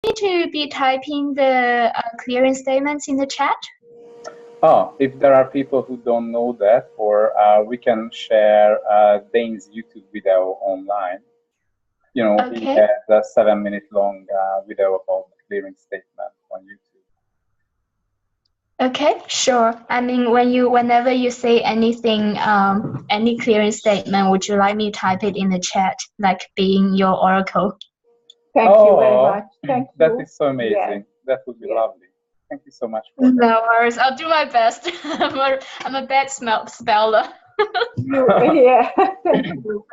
me to be typing the clearance statements in the chat? Oh, if there are people who don't know that, or we can share Dane's YouTube video online. You know, Okay. he has a 7-minute long video about the clearing statement on YouTube. Okay, sure. I mean, whenever you say anything, any clearing statement, would you like me to type it in the chat, like being your oracle? Thank you very much. Thank you. That is so amazing. Yeah. That would be lovely. Thank you so much for that. No worries. I'll do my best. I'm a bad speller. Yeah. Thank you.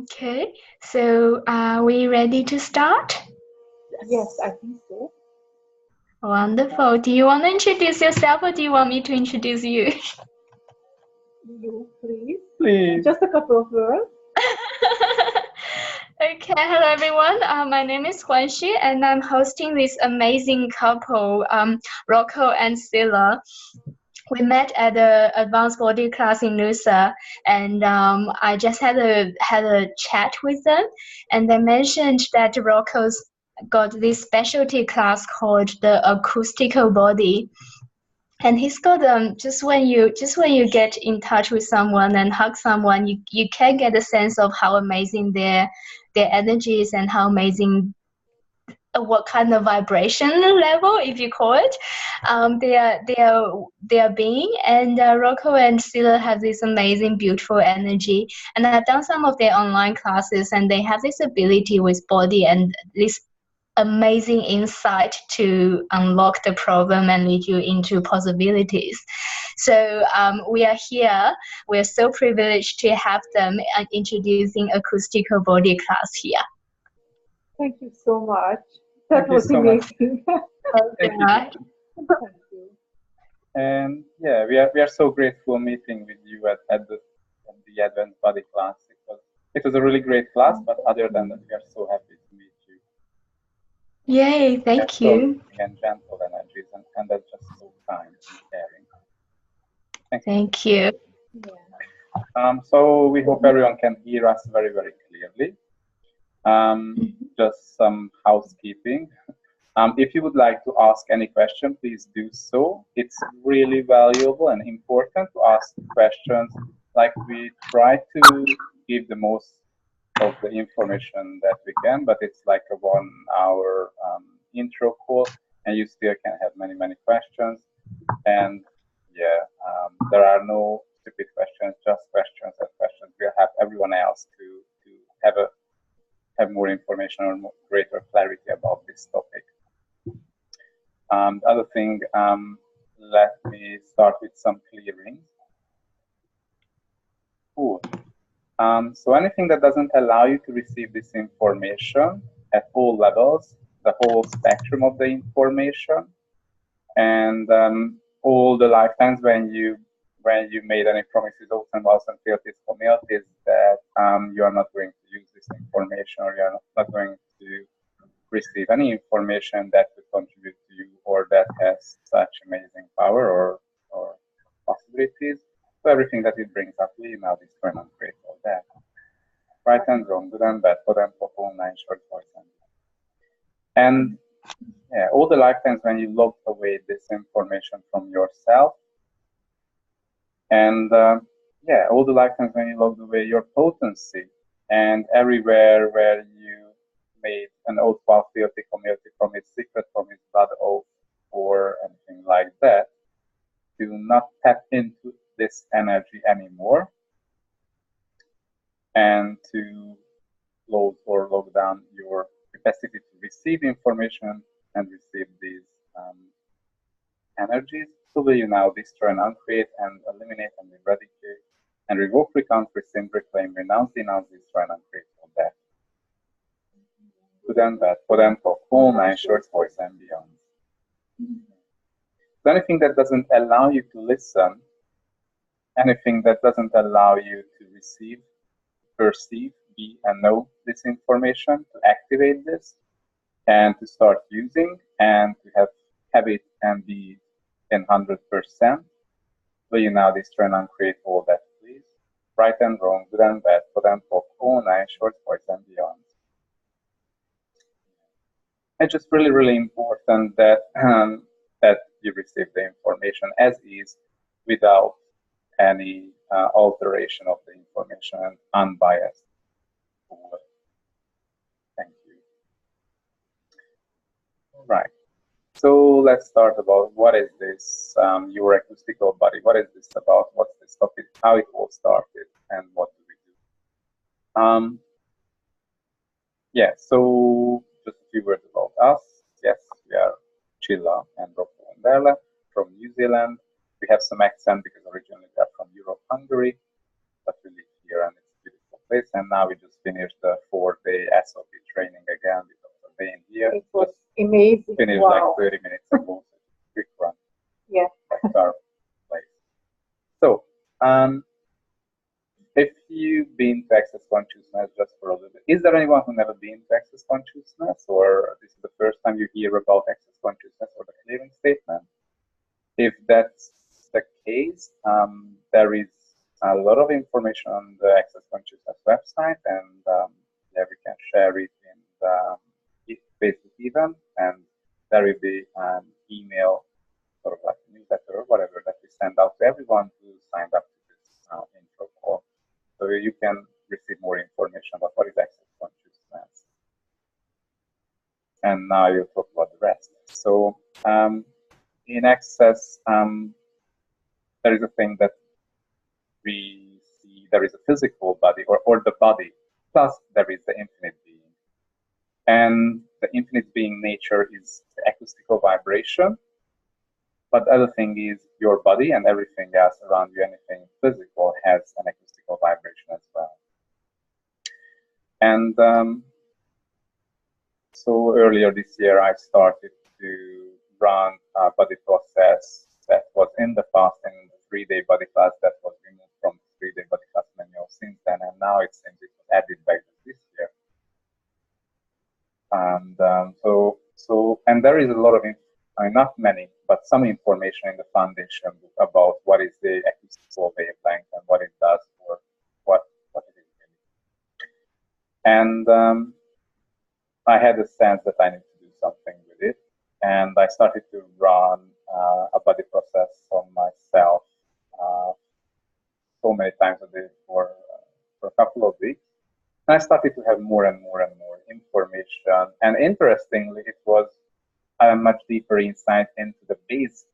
Okay, so are we ready to start? Yes, I think so. Wonderful. Do you want to introduce yourself or do you want me to introduce you? You, please. Please. Just a couple of words. Okay, hello everyone. My name is Huanxi and I'm hosting this amazing couple, Rocco and Silla. We met at the advanced body class in Noosa, and I just had a chat with them, and they mentioned that Rocco's got this specialty class called the Acoustical Body. And he's got just when you get in touch with someone and hug someone, you can get a sense of how amazing their energy is and how amazing what kind of vibration level, if you call it, they are being. And Rocco and Silla have this amazing, beautiful energy. And I've done some of their online classes, and they have this ability with body and this amazing insight to unlock the problem and lead you into possibilities. So we are here. We are so privileged to have them introducing Acoustical Body class here. Thank you so much. That was amazing. Thank you. And yeah, we are so grateful meeting with you at the Advanced Body class. It was a really great class, but other than that, we are so happy to meet you. Yay, thank you. And gentle energies, and that's just so kind and caring. Thank you. Yeah. So we hope everyone can hear us very, very clearly. Just some housekeeping. If you would like to ask any question, please do so. It's really valuable and important to ask questions. Like, we try to give the most of the information that we can, but it's like a 1-hour intro call, and you still can have many, many questions. And yeah, there are no stupid questions, just questions and questions. We'll have everyone else to have more information or greater clarity about this topic. The other thing, let me start with some clearings. Cool. So anything that doesn't allow you to receive this information at all levels, the whole spectrum of the information, and all the lifetimes when you made any promises, oaths and vows and fealties, commitments, that you are not going to use this information, or you are not going to receive any information that would contribute to you or that has such amazing power or possibilities. So everything that it brings up, we now destroy and create all that. Right and wrong, good and bad, good and for all 9 short voice. And yeah, all the lifetimes when you locked away this information from yourself, and yeah, all the lifetimes when you locked away your potency, and everywhere where you made an oath, vow, fealty, community promise, secret promise, blood oath, or anything like that, do not tap into this energy anymore, and to close or lock down your capacity to receive information and receive these energies. So will you now destroy and uncreate and eliminate and eradicate and revoke, recount, rescind, reclaim, renounce, denounce, destroy and uncreate all that. Good and bad, for them, for all 9 short voice and beyond. So anything that doesn't allow you to listen, anything that doesn't allow you to receive, perceive, be and know this information, to activate this and to start using and to have it and be in 100%. Will you now destroy and uncreate all that, please? Right and wrong, good and bad, for them, for all 9 short voice and beyond. it's just really, really important that that you receive the information as is, without any alteration of the information, and unbiased. Thank you. All right. So let's start about what is this, your acoustical body. What is this about? What's this topic? How it all started, and what do we do? Yeah, so just a few words about us. Yes, we are Chilla and Rocco and Derle from New Zealand. We have some accent because originally we are from Europe, Hungary, but we live here and it's a beautiful place. And now we just finished the 4-day SOP training again because of being here. It was amazing. Finished Wow. like 30 minutes ago, so it's a quick run. Yeah. That's our place. So, if you've been to Access Consciousness just for a little bit, is there anyone who never been to Access Consciousness, or this is the first time you hear about Access Consciousness or the clearing statement? If that's the case, there is a lot of information on the Access Consciousness website, and yeah, we can share it in the Facebook event, and there will be an email, sort of like a newsletter or whatever, that we send out to everyone who signed up to this intro call. So you can receive more information about what is Access Consciousness. And now you'll talk about the rest. So in Access, there is a thing that we see. There is a physical body, or the body, plus there is the infinite being. And the infinite being nature is the acoustical vibration. But the other thing is your body and everything else around you, anything physical, has an acoustical vibration as well. And so earlier this year, I started to run a body process that was in the past in the 3-day body class that was removed from the 3-day body class manual since then, and now it seems it was added back this year. And and there is a lot of, not many, but some information in the foundation book about what is the acoustical wavelength and what it does, or what it is really. And I had a sense that I need to do something with it, and I started to run a body process on myself so many times a day for a couple of weeks. And I started to have more and more and more information, and interestingly, it was a much deeper insight into the base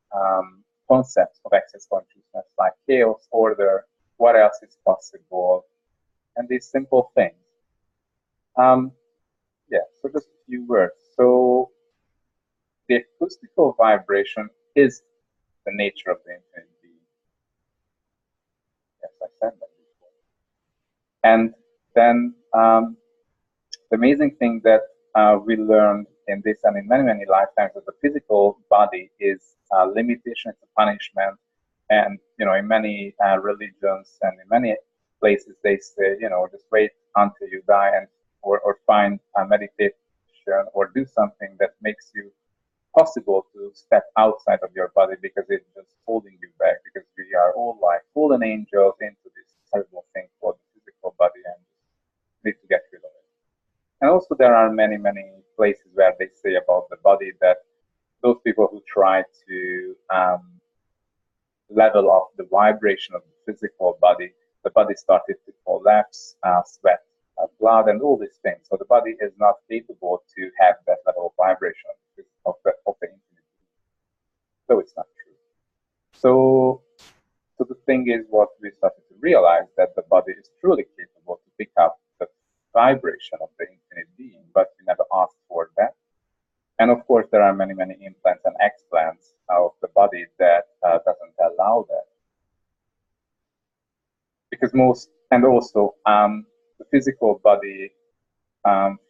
concepts of Access Consciousness, like chaos, order, what else is possible, and these simple things. Yeah, so just a few words. So the acoustical vibration is the nature of the infinite being. Yes, I said that before. And then the amazing thing that we learned in this and in many, many lifetimes, that the physical body is a limitation, it's a punishment. And, you know, in many religions and in many places, they say, you know, just wait until you die, and or find a meditation or do something that makes you possible to step outside of your body, because it's just holding you back, because we are all like fallen angels into this terrible thing called the physical body, and need to get rid of it. And also there are many, many places where they say about the body that those people who try to level up the vibration of the physical body, the body started to collapse, sweat, blood, and all these things. So the body is not capable to have that level of vibration of the infinite. So it's not true. So the thing is, what we started to realize, that the body is truly capable to pick up the vibration of the infinite being, but we never asked for that. And of course, there are many, many implants and explants of the body that doesn't allow that. Because the physical body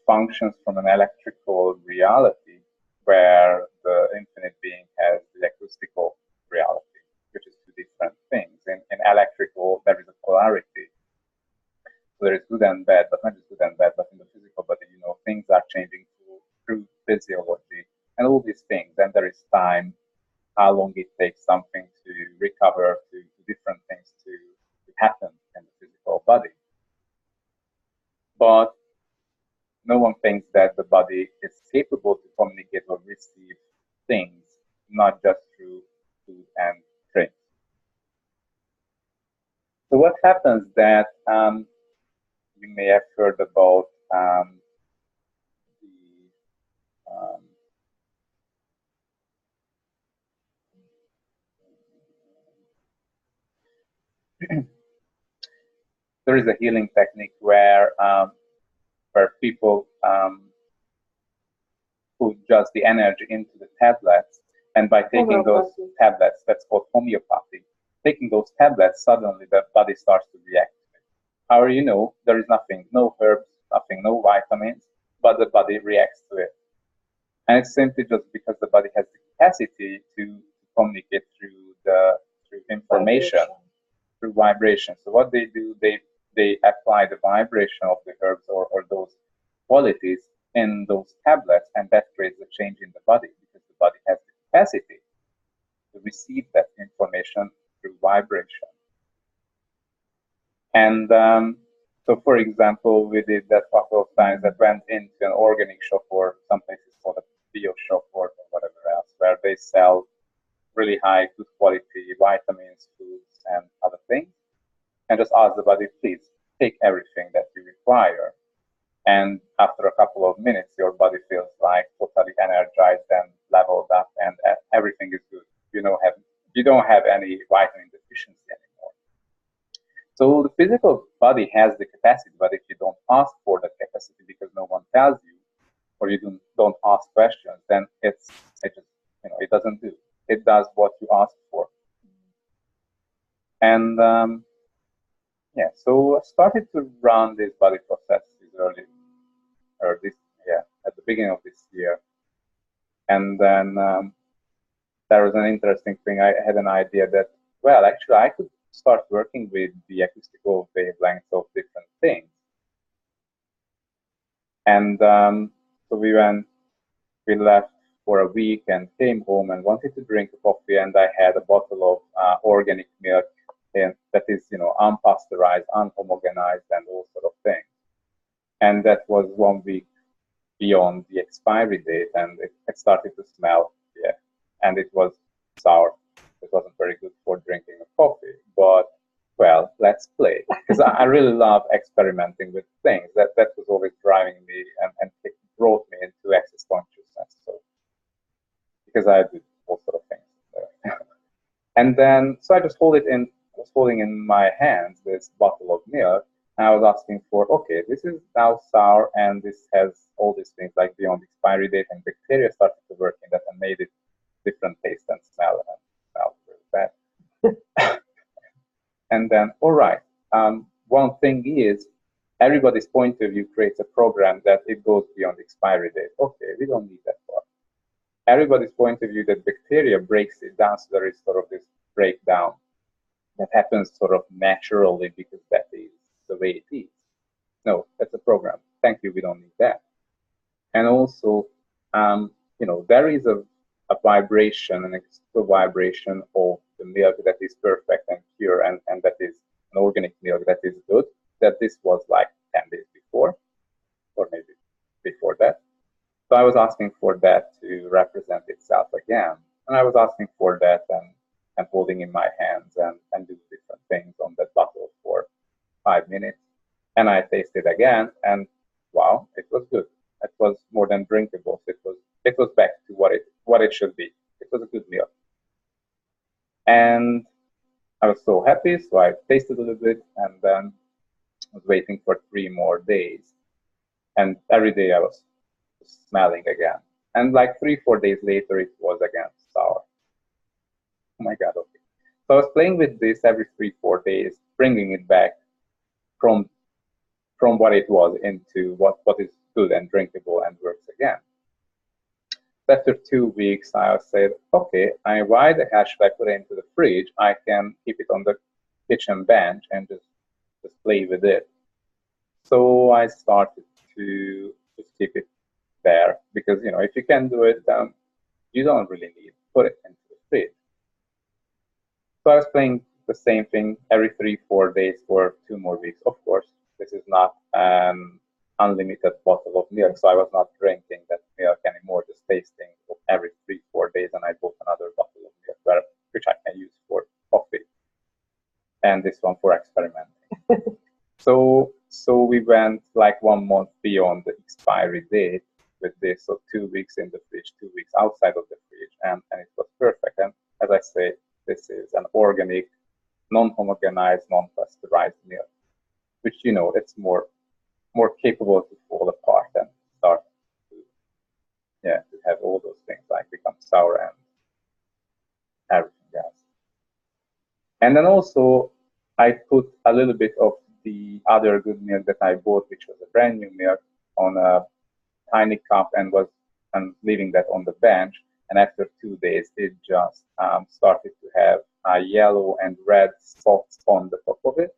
functions from an electrical reality, where the infinite being has the acoustical reality, which is two different things. In electrical, there is a polarity. So there is good and bad, but not just good and bad, but in the physical body, you know, things are changing through physiology and all these things. And there is time, how long it takes something to recover, to different things to happen in the physical body. But no one thinks that the body is capable to communicate or receive things, not just through food and drink. So what happens that you may have heard about there is a healing technique where people put just the energy into the tablets, and by taking those tablets, that's called homeopathy. Taking those tablets, suddenly the body starts to react. However, you know, there is nothing, no herbs, nothing, no vitamins, but the body reacts to it. And it's simply just because the body has the capacity to communicate through information, through vibration. So what they do, they apply the vibration of the herbs or those qualities in those tablets, and that creates a change in the body because the body has the capacity to receive that information through vibration. And so, for example, we did that a couple of times. That went into an organic shop, or some places called a bio shop, or whatever else, where they sell really high, good quality vitamins, foods, and other things, and just ask the body, please take everything that you require. And after a couple of minutes, your body feels like totally energized and leveled up, and everything is good. You don't have any vitamin deficiency anymore. So the physical body has the capacity, but if you don't ask for that capacity because no one tells you, or you don't ask questions, then it doesn't do. It does what you ask for. And yeah, so I started to run these body processes at the beginning of this year. And then there was an interesting thing. I had an idea that, well, actually, I could start working with the acoustical wavelengths of different things. And so we left for a week and came home and wanted to drink coffee, and I had a bottle of organic milk that is, unpasteurized, unhomogenized, and all sort of things. And that was 1 week beyond the expiry date, and it started to smell, and it was sour. It wasn't very good for drinking a coffee, but, well, let's play. Because I really love experimenting with things. That was always driving me, and it brought me into access consciousness. So, because I did all sort of things. And then, so I just was holding in my hands this bottle of milk, and I was asking for, okay, this is now sour, and this has all these things like beyond expiry date, and bacteria started to work in that and made it different taste and smell, and smelled really bad. And then, all right, one thing is, everybody's point of view creates a program that it goes beyond expiry date. Okay, we don't need that part. Everybody's point of view that bacteria breaks it down, so there is sort of this breakdown that happens sort of naturally because that is the way it is. No, that's a program. Thank you, we don't need that. And also, there is a vibration, an acoustical vibration of the milk that is perfect and pure, and that is an organic milk that is good, that this was like 10 days before, or maybe before that. So I was asking for that to represent itself again. And I was asking for that and holding in my hands and do different things on that bottle for 5 minutes. And I tasted again, and wow, it was good. It was more than drinkable. It was back to what it should be. It was a good meal. And I was so happy, so I tasted a little bit, and then was waiting for 3 more days. And every day I was smelling again. And like 3-4 days later, it was again sour. Oh my God, okay. So I was playing with this every 3-4 days, bringing it back from what it was into what is good and drinkable and works again. After 2 weeks, I said, okay, why the hell should I put it into the fridge? I can keep it on the kitchen bench and just play with it. So I started to just keep it there, because if you can do it, you don't really need to put it into the fridge. So I was playing the same thing every 3-4 days for 2 more weeks. Of course, this is not an unlimited bottle of milk, so I was not drinking that milk anymore, just tasting every 3-4 days, and I bought another bottle of milk, which I can use for coffee, and this one for experimenting. So we went like 1 month beyond the expiry date with this, so 2 weeks in the fridge, 2 weeks outside of the fridge, and it was perfect. And as I say, this is an organic, non-homogenized, non-pasteurized milk, which, you know, it's more capable to fall apart and start to have all those things like become sour and everything else. And then also I put a little bit of the other good milk that I bought, which was a brand new milk, on a tiny cup and leaving that on the bench. And after 2 days, it just started to have yellow and red spots on the top of it.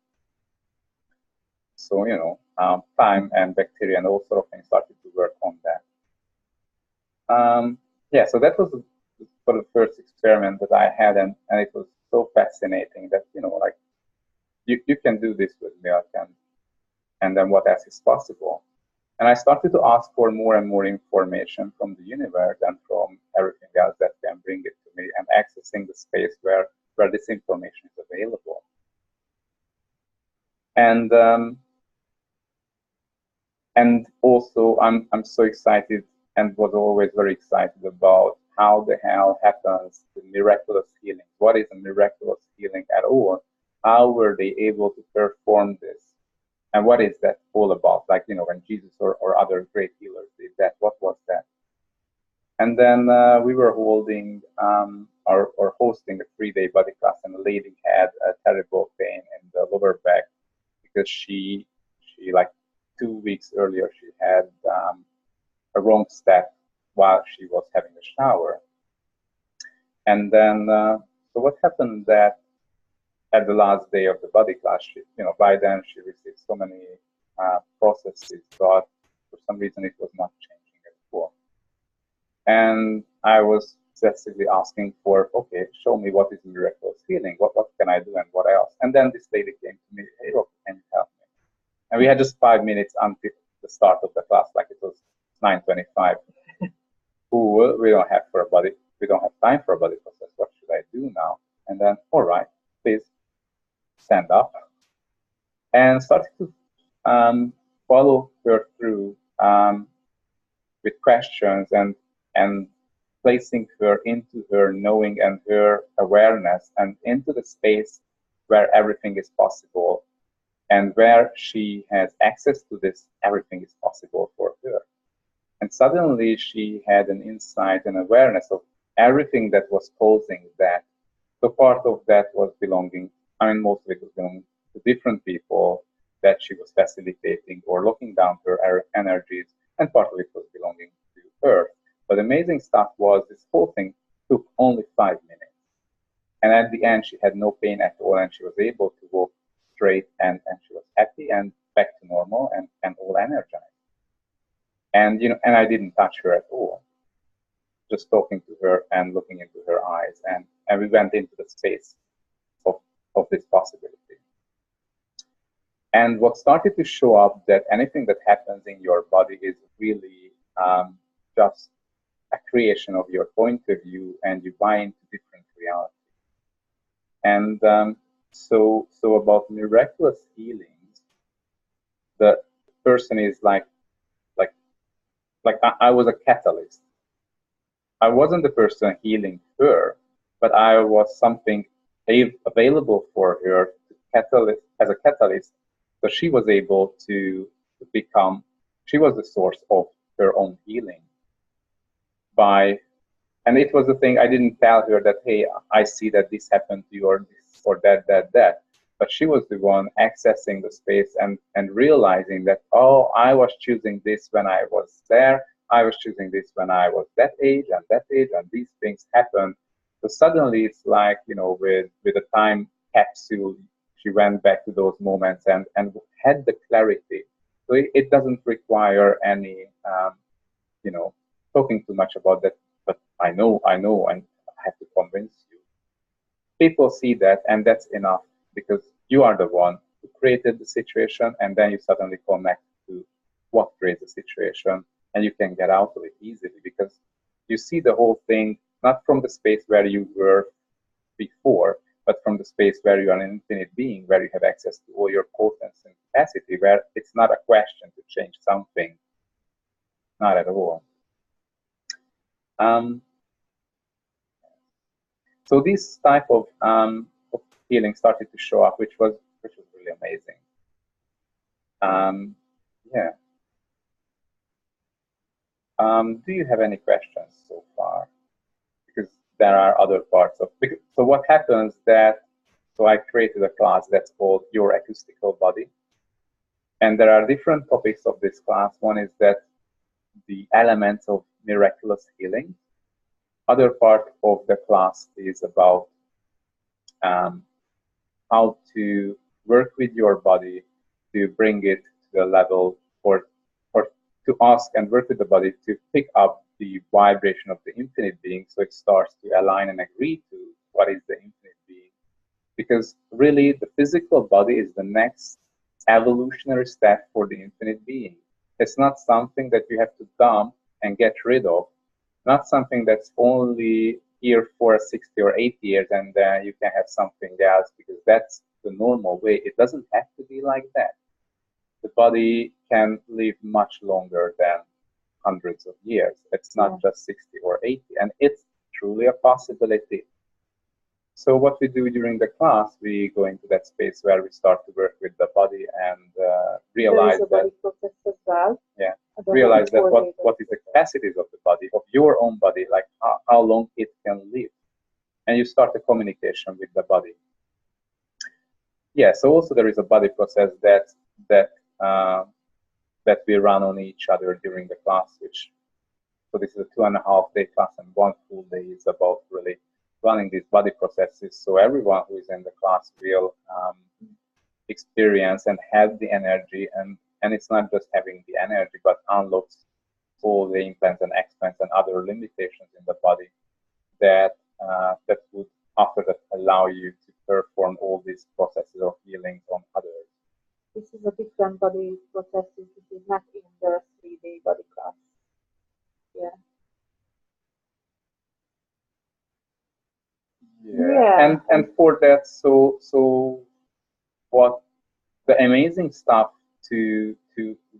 So, you know, time and bacteria and all sort of things started to work on that. Yeah, so that was sort of the first experiment that I had, and it was so fascinating that, you know, like you can do this with milk, and then what else is possible? And I started to ask for more and more information from the universe and from everything else that can bring it to me, and accessing the space where this information is available. And also I'm so excited, and was always very excited about how the hell happens the miraculous healing. What is a miraculous healing at all? How were they able to perform this? And what is that all about? Like, you know, when Jesus or other great healers did that, what was that? And then we were holding or hosting a 3-day body class, and the lady had a terrible pain in the lower back because she like 2 weeks earlier, she had a wrong step while she was having a shower. And then, so what happened that at the last day of the body class, she, you know, by then she received so many processes, but for some reason it was not changing at all. And I was obsessively asking for, okay, show me what is miraculous healing, what can I do and what else? And then this lady came to me, hey, Rob, can you help me? And we had just 5 minutes until the start of the class, like it was 9:25. Cool, we don't have time for a body process. What should I do now? And then, all right, please stand up, and started to follow her through with questions and placing her into her knowing and her awareness, and into the space where everything is possible, and where she has access to this, everything is possible for her. And suddenly she had an insight and awareness of everything that was causing that. So part of that was belonging, I mean, most of it was belonging to different people that she was facilitating or looking down her energies, and part of it was belonging to her. But amazing stuff was this whole thing took only 5 minutes. And at the end, she had no pain at all, and she was able to walk straight, and she was happy and back to normal and all energized. And, you know, and I didn't touch her at all. Just talking to her and looking into her eyes, and we went into the space of this possibility. And what started to show up, that anything that happens in your body is really just a creation of your point of view, and you buy into different reality. And so about miraculous healings, the person is like I was a catalyst. I wasn't the person healing her, but I was something available for her as a catalyst. So she was able to become, she was the source of her own healing. And it was the thing, I didn't tell her that, hey, I see that this happened to you, or this or that. But she was the one accessing the space and realizing that, oh, I was choosing this when I was there. I was choosing this when I was that age, and these things happened. So suddenly it's like, you know, with a time capsule, she went back to those moments and had the clarity. So it doesn't require any, you know, talking too much about that, but I know, and I have to convince you. People see that, and that's enough, because you are the one who created the situation, and then you suddenly connect to what creates the situation, and you can get out of it easily because you see the whole thing not from the space where you were before, but from the space where you are an infinite being, where you have access to all your potency and capacity, where it's not a question to change something, not at all. So this type of healing started to show up, which was really amazing. Yeah. Do you have any questions so far? Because there are other parts of. So what happens that? So I created a class that's called Your Acoustical Body, and there are different topics of this class. One is that the elements of miraculous healing. Other part of the class is about how to work with your body to bring it to the level or to ask and work with the body to pick up the vibration of the infinite being, so it starts to align and agree to what is the infinite being. Because really the physical body is the next evolutionary step for the infinite being. It's not something that you have to dump and get rid of, not something that's only here for 60 or 80 years and then you can have something else, because that's the normal way. It doesn't have to be like that. The body can live much longer than hundreds of years. It's not just 60 or 80, and it's truly a possibility. So what we do during the class, we go into that space where we start to work with the body and realize that body process as well. Yeah, realize that what is the capacities of the body, of your own body, like how long it can live, and you start a communication with the body. Yeah. So also there is a body process that we run on each other during the class, which, so this is a 2.5-day class, and 1 full day is about really running these body processes. So everyone who is in the class will experience and have the energy, and it's not just having the energy, but unlocks all the implants and explants and other limitations in the body that that would after that allow you to perform all these processes of healing on others. This is a different body process. This is not in the 3-day body class. Yeah. And for that, so what the amazing stuff to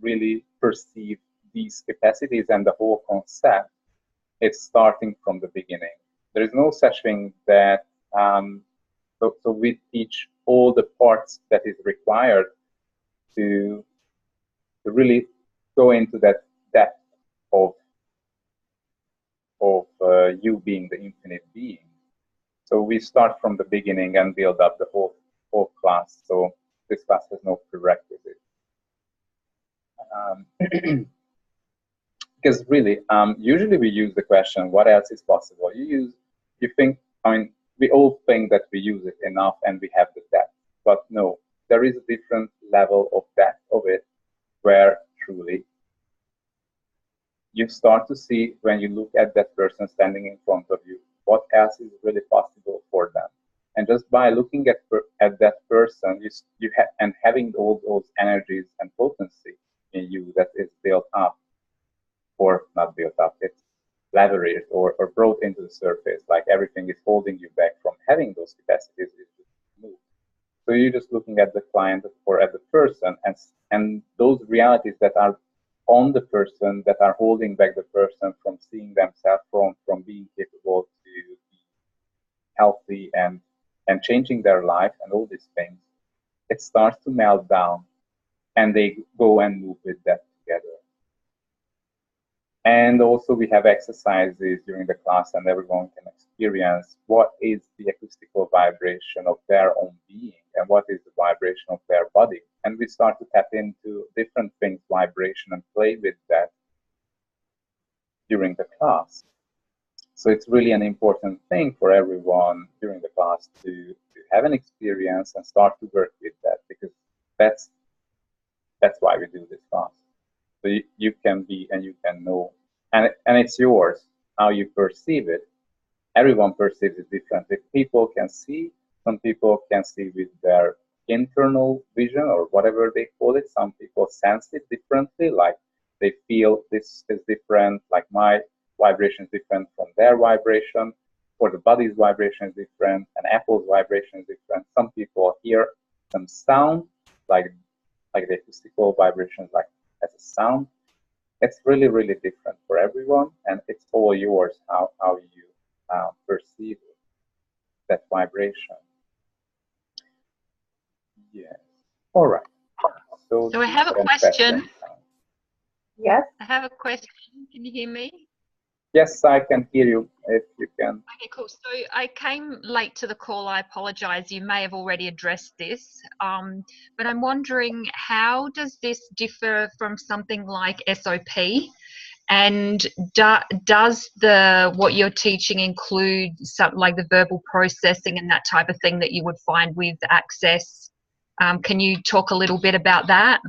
really perceive these capacities and the whole concept, it's starting from the beginning. There is no such thing that so we teach all the parts that is required to really go into that depth of you being the infinite being. So we start from the beginning and build up the whole class. So this class has no prerequisite. Because really, usually we use the question, what else is possible? You think, I mean, we all think that we use it enough and we have the depth, but no, there is a different level of depth of it where truly you start to see, when you look at that person standing in front of you, what else is really possible for them. And just by looking at that person, you have, and having all those energies and potency in you that is built up, or not built up, it's leveraged or brought into the surface, like everything is holding you back from having those capacities is just moved. So you're just looking at the client or at the person, and those realities that are on the person, that are holding back the person from seeing themselves, from being capable to be healthy and changing their life and all these things, it starts to melt down, and they go and move with that together. And also we have exercises during the class, and everyone can experience what is the acoustical vibration of their own being and what is the vibration of their body. And we start to tap into different things, vibration, and play with that during the class. So it's really an important thing for everyone during the class to have an experience and start to work with that, because that's why we do this class. So you can be and you can know, and it's yours how you perceive it. Everyone perceives it differently. People can see, some people can see with their internal vision or whatever they call it. Some people sense it differently, like they feel this is different, like my vibration is different from their vibration, or the body's vibration is different, and Apple's vibration is different. Some people hear some sound, like the acoustical vibrations, like as a sound. It's really, really different for everyone, and it's all yours how you perceive it, that vibration. Yes. All right. So I have a question. Yes. I have a question. Can you hear me? Yes, I can hear you, if you can. Okay, cool. So I came late to the call. I apologize. You may have already addressed this, but I'm wondering, how does this differ from something like SOP? And does what you're teaching include something like the verbal processing and that type of thing that you would find with Access? Can you talk a little bit about that?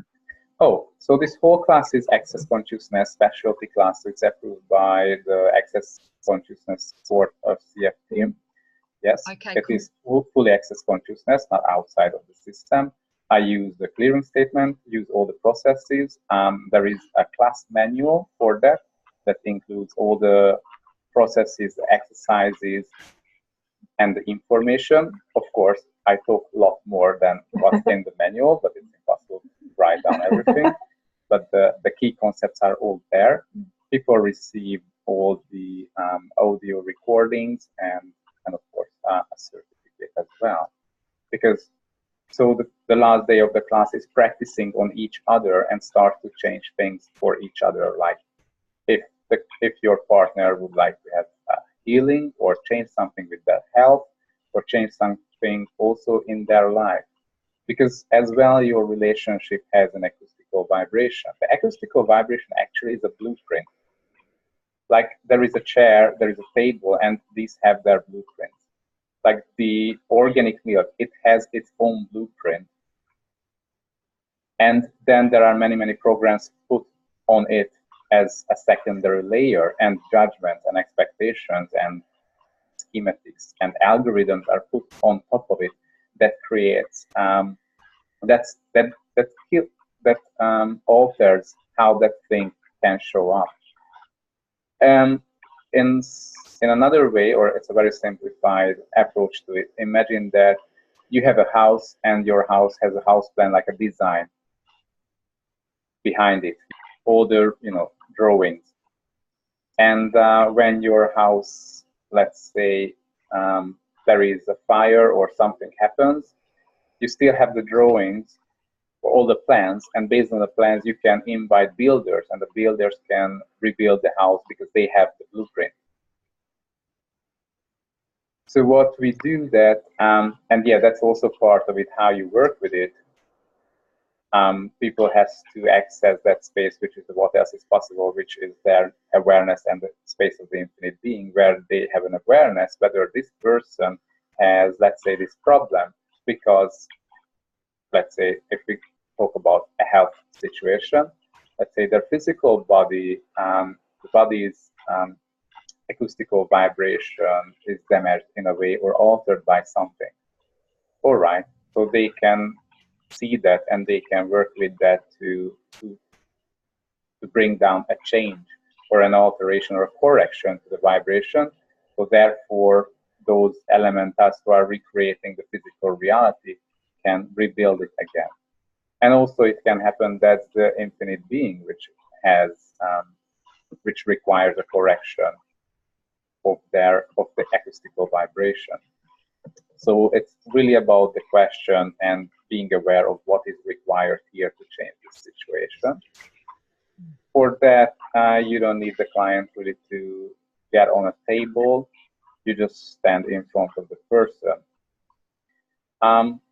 Oh, so this whole class is Access Consciousness specialty class. So it's approved by the Access Consciousness Board of CF team. Yes, okay, it cool. is fully Access Consciousness, not outside of the system. I use the clearing statement, use all the processes. There is a class manual for that includes all the processes, the exercises, and the information. Of course, I talk a lot more than what's in the manual, but it's impossible to write down everything. But the key concepts are all there. People receive all the audio recordings and of course a certificate as well. Because so the last day of the class is practicing on each other and start to change things for each other. Like if your partner would like to have healing or change something with their health or change something also in their life. Because as well, your relationship has an acoustical vibration. The acoustical vibration actually is a blueprint. Like there is a chair, there is a table, and these have their blueprints. Like the organic milk, it has its own blueprint. And then there are many, many programs put on it as a secondary layer, and judgments and expectations and schematics and algorithms are put on top of it that creates that alters how that thing can show up. In another way, or it's a very simplified approach to it, imagine that you have a house and your house has a house plan, like a design behind it, all the drawings. And when your house, let's say, there is a fire or something happens, you still have the drawings for all the plans, and based on the plans, you can invite builders, and the builders can rebuild the house because they have the blueprint. So what we do that, and yeah, that's also part of it, how you work with it. People has to access that space, which is what else is possible, which is their awareness and the space of the infinite being, where they have an awareness whether this person has, let's say, this problem. Because, let's say, if we talk about a health situation, let's say their physical body, the body's acoustical vibration is damaged in a way or altered by something. All right, so they can see that and they can work with that to bring down a change or an alteration or a correction to the vibration. So therefore, those elementals who are recreating the physical reality can rebuild it again. And also it can happen that the infinite being, which requires a correction of the acoustical vibration. So it's really about the question and being aware of what is required here to change this situation. For that, you don't need the client really to get on a table. You just stand in front of the person.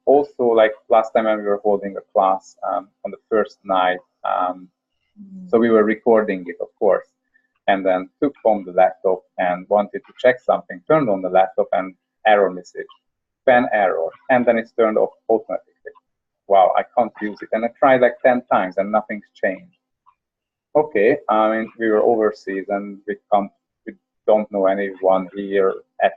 Also, like last time when we were holding a class on the first night, so we were recording it, of course, and then took home the laptop and wanted to check something, turned on the laptop and error message, pen error, and then it's turned off automatically. Wow, I can't use it. And I tried like 10 times and nothing's changed. Okay, I mean, we were overseas and we don't know anyone here at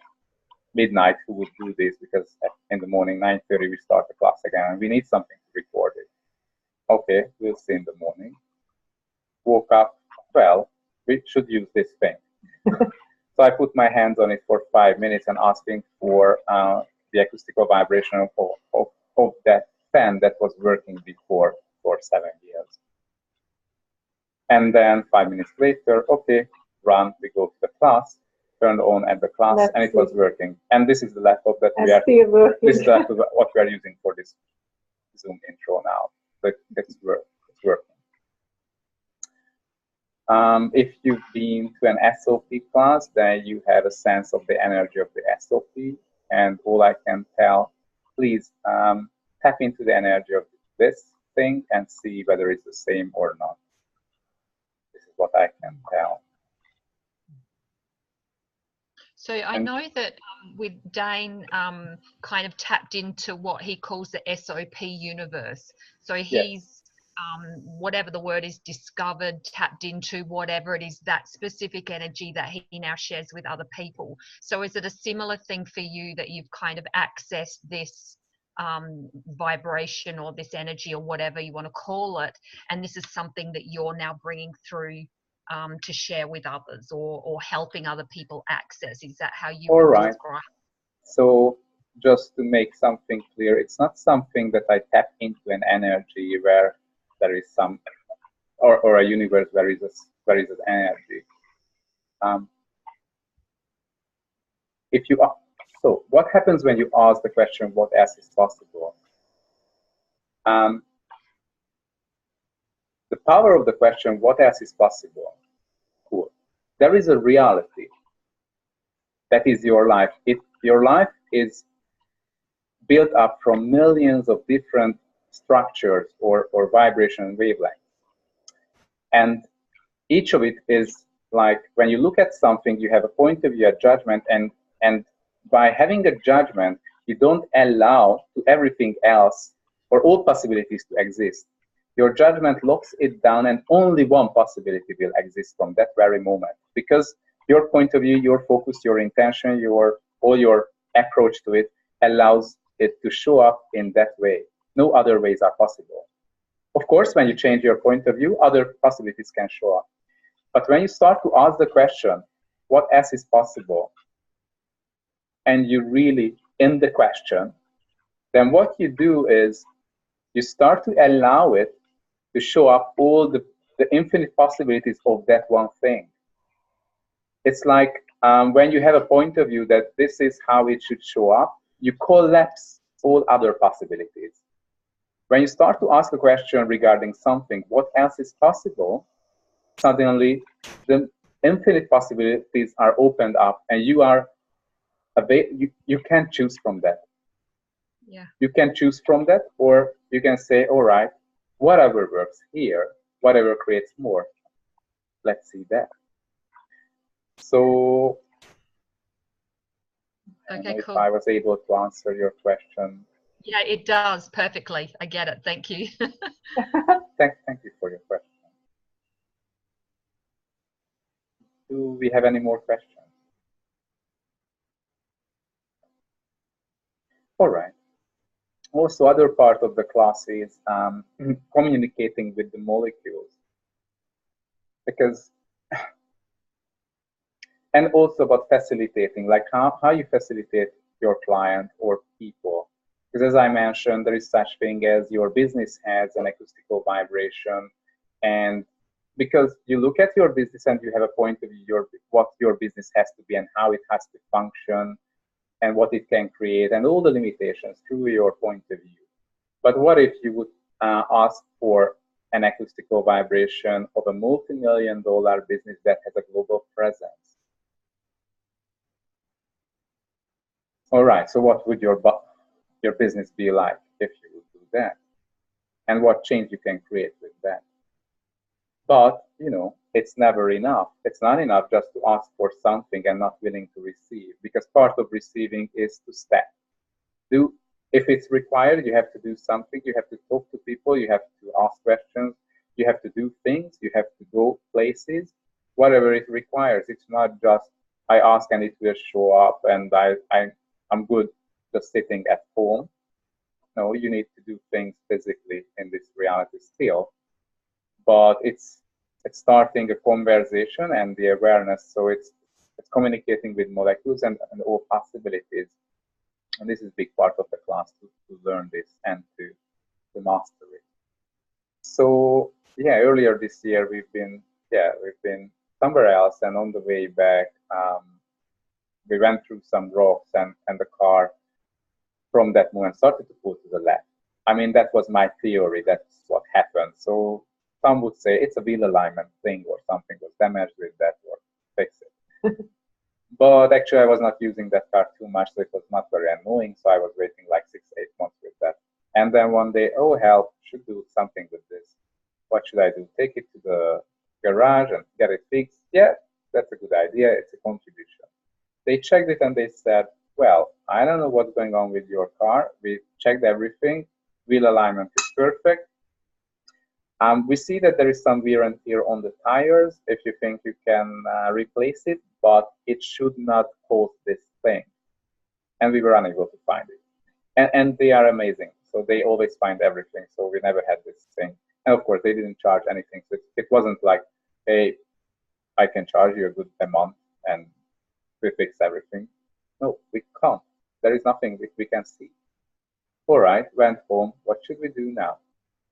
midnight who would do this, because in the morning, 9:30, we start the class again and we need something to record it. Okay, we'll see in the morning. woke up, well, we should use this thing. So I put my hands on it for 5 minutes and asking for the acoustical vibration of that fan that was working before for 7 years. And then 5 minutes later, okay, run, we go to the class, turned on at the class, and it was working. And this is the laptop that we are, this is what we are using for this Zoom intro now. But it's working. If you've been to an SOP class, then you have a sense of the energy of the SOP. And all I can tell, please tap into the energy of this thing and see whether it's the same or not. This is what I can tell. So I know that with Dane kind of tapped into what he calls the SOP universe. So he's, whatever the word is, discovered, tapped into, whatever it is, that specific energy that he now shares with other people. So is it a similar thing for you that you've kind of accessed this vibration or this energy or whatever you want to call it, and this is something that you're now bringing through to share with others or helping other people access? Is that how you would describe? So just to make something clear, it's not something that I tap into an energy where there is some, or a universe where is an energy. If you so what happens when you ask the question, what else is possible? The power of the question, what else is possible? Cool. There is a reality that is your life. Your life is built up from millions of different structures or vibration wavelengths. And each of it is like, when you look at something, you have a point of view, a judgment, and by having a judgment, you don't allow to everything else or all possibilities to exist. Your judgment locks it down, and only one possibility will exist from that very moment. Because your point of view, your focus, your intention, all your approach to it allows it to show up in that way. No other ways are possible. Of course, when you change your point of view, other possibilities can show up. But when you start to ask the question, what else is possible? And you really in the question, then what you do is you start to allow it to show up all the infinite possibilities of that one thing. It's like when you have a point of view that this is how it should show up, you collapse all other possibilities. When you start to ask a question regarding something, what else is possible, suddenly the infinite possibilities are opened up, and you can choose from that. Yeah. You can choose from that, or you can say, all right, whatever works here, whatever creates more, let's see that. So okay, cool. If I was able to answer your question. Yeah, it does perfectly. I get it. Thank you. Thank you for your question. Do we have any more questions? All right. Also, other part of the class is communicating with the molecules, because, and also about facilitating, like how you facilitate your client or people. Because as I mentioned, there is such thing as your business has an acoustical vibration, and because you look at your business and you have a point of view, what your business has to be and how it has to function, and what it can create, and all the limitations through your point of view. But what if you would ask for an acoustical vibration of a multi-million-dollar business that has a global presence? All right, so what would your business be like if you would do that? And what change you can create with that? But, you know, it's never enough. It's not enough just to ask for something and not willing to receive, because part of receiving is to step. If it's required, you have to do something. You have to talk to people. You have to ask questions. You have to do things. You have to go places, whatever it requires. It's not just, I ask and it will show up and I'm good just sitting at home. No, you need to do things physically in this reality still. But it's it's starting a conversation and the awareness. So it's communicating with molecules and all possibilities. And this is a big part of the class to learn this and to master it. So yeah, earlier this year we've been somewhere else, and on the way back we went through some rocks, and the car from that moment started to pull to the left. I mean, that was my theory. That's what happened. So some would say it's a wheel alignment thing, or something was damaged with that, or fix it. But actually, I was not using that car too much, so it was not very annoying. So I was waiting like 6-8 months with that. And then one day, oh hell, should do something with this. What should I do? Take it to the garage and get it fixed? Yeah, that's a good idea. It's a contribution. They checked it and they said, well, I don't know what's going on with your car. We checked everything. Wheel alignment is perfect. We see that there is some wear and tear on the tires. If you think you can replace it, but it should not cause this thing. And we were unable to find it. And they are amazing. So they always find everything. So we never had this thing. And of course, they didn't charge anything. So it wasn't like, hey, I can charge you a good amount and we fix everything. No, we can't. There is nothing that we can see. All right, went home. What should we do now?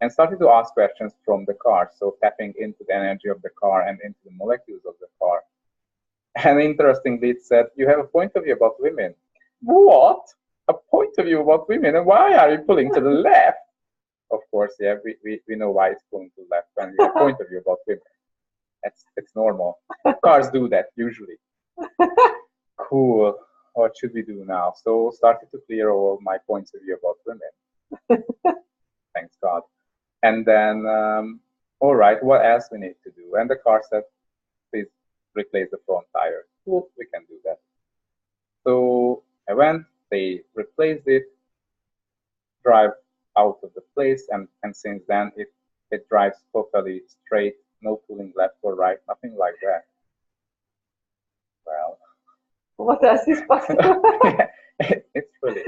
And started to ask questions from the car. So tapping into the energy of the car and into the molecules of the car. And interestingly, it said, you have a point of view about women. What? A point of view about women? And why are you pulling to the left? Of course, yeah, we know why it's pulling to the left when we have a point of view about women. It's normal. Cars do that usually. Cool. What should we do now? So started to clear all my points of view about women. Thanks God. And then, all right, what else we need to do? And the car said, please replace the front tire. Cool, we can do that. So I went, they replaced it, drive out of the place, and since then it drives totally straight, no pulling left or right, nothing like that. Well, what else is possible? it's really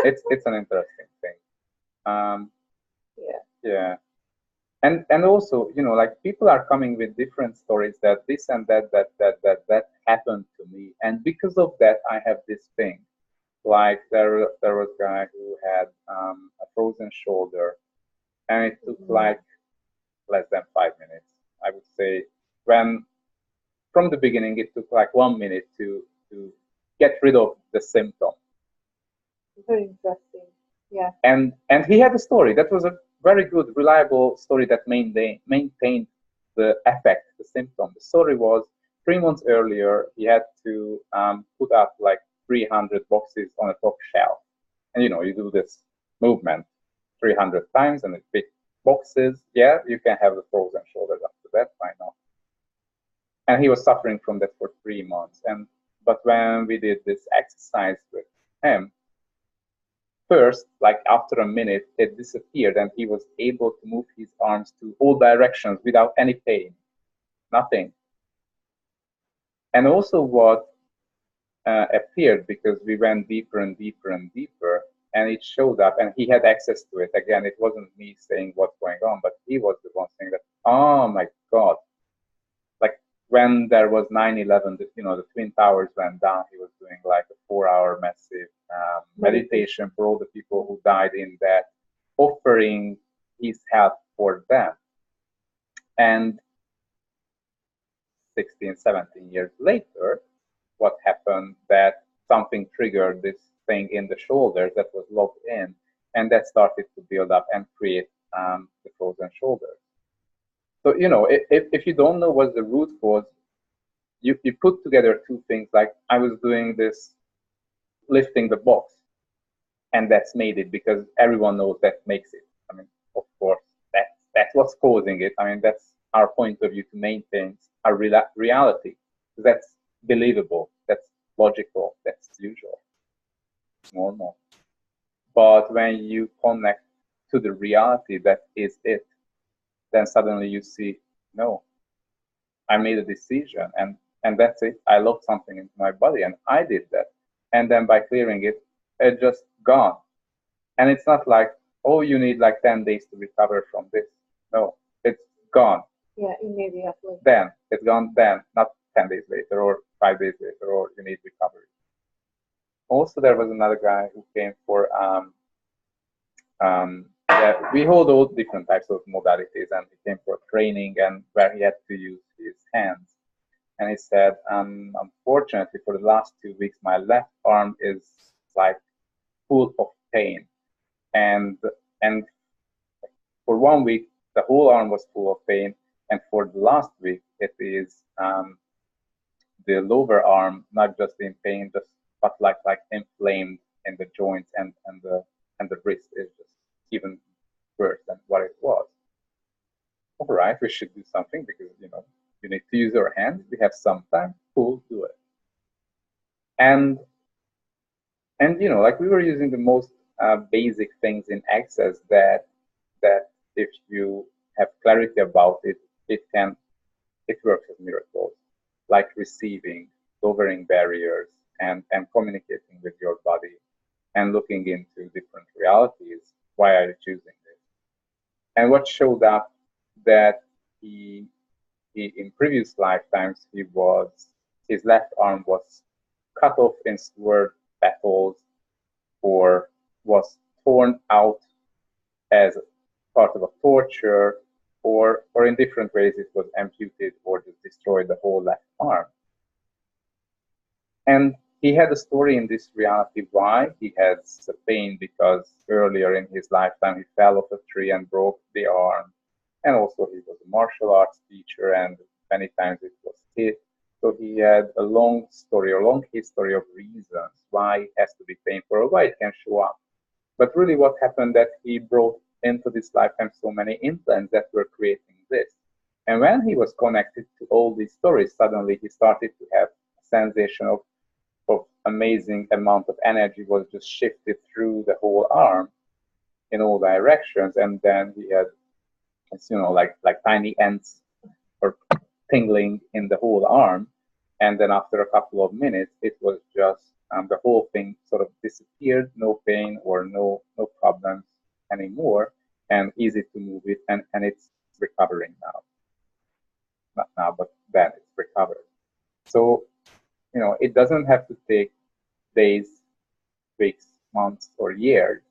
it's an interesting thing. Yeah. And also, you know, like people are coming with different stories that this and that happened to me, and because of that I have this thing. Like there was a guy who had a frozen shoulder, and it took like less than 5 minutes. I would say from the beginning it took like 1 minute to get rid of the symptom. Very interesting. Yeah. And he had a story that was a very good, reliable story that maintained the effect, the symptom. The story was 3 months earlier he had to put up like 300 boxes on a top shelf. And you know, you do this movement 300 times and it's big boxes. Yeah, you can have the frozen shoulders after that, why not? And he was suffering from that for 3 months. But when we did this exercise with him, first, like after a minute, it disappeared and he was able to move his arms to all directions without any pain, nothing. And also what appeared, because we went deeper and deeper and deeper, and it showed up and he had access to it. Again, it wasn't me saying what's going on, but he was the one saying that, oh my God. Like when there was 9/11, you know, the Twin Towers went down, he was doing like a 4-hour massive meditation for all the people who died in that, offering his help for them. And 16, 17 years later, what happened, that something triggered this thing in the shoulders that was locked in, and that started to build up and create the frozen shoulders. So, you know, if you don't know what the root cause, you put together two things, like I was doing this, lifting the box, and that's made it, because everyone knows that makes it. I mean, of course, that's what's causing it. I mean, that's our point of view to maintain our reality. That's believable, that's logical, that's usual, normal. But when you connect to the reality that is it, then suddenly you see, no, I made a decision, and that's it. I locked something into my body, and I did that. And then by clearing it, it's just gone. And it's not like, oh, you need like 10 days to recover from this. No, it's gone. Yeah, immediately. Then it's gone. Then, not 10 days later or 5 days later, or you need recovery. Also, there was another guy who came for we hold all different types of modalities, and he came for training and where he had to use his hands. And he said, unfortunately, for the last 2 weeks, my left arm is like full of pain, and for 1 week, the whole arm was full of pain, and for the last week, it is the lower arm not just in pain, just but like inflamed in the joints, and the wrist is just even worse than what it was. All right, we should do something because you need to use your hands. We have some time. Cool, do it. And like we were using the most basic things in Access that if you have clarity about it, it works as miracles, like receiving, lowering barriers, and communicating with your body, and looking into different realities. Why are you choosing this? And what showed up that he in previous lifetimes, his left arm was cut off in sword battles, or was torn out as part of a torture, or in different ways it was amputated or just destroyed the whole left arm. And he had a story in this reality why he has the pain, because earlier in his lifetime he fell off a tree and broke the arm. And also he was a martial arts teacher, and many times it was hit. So he had a long story, a long history of reasons why it has to be painful, or why it can show up. But really what happened that he brought into this lifetime so many implants that were creating this. And when he was connected to all these stories, suddenly he started to have a sensation of amazing amount of energy was just shifted through the whole arm in all directions. And then he had, like tiny ants or tingling in the whole arm. And then after a couple of minutes, it was just the whole thing sort of disappeared, no pain or no problems anymore, and easy to move it, and it's recovering now. Not now, but then it's recovered. So, it doesn't have to take days, weeks, months, or years.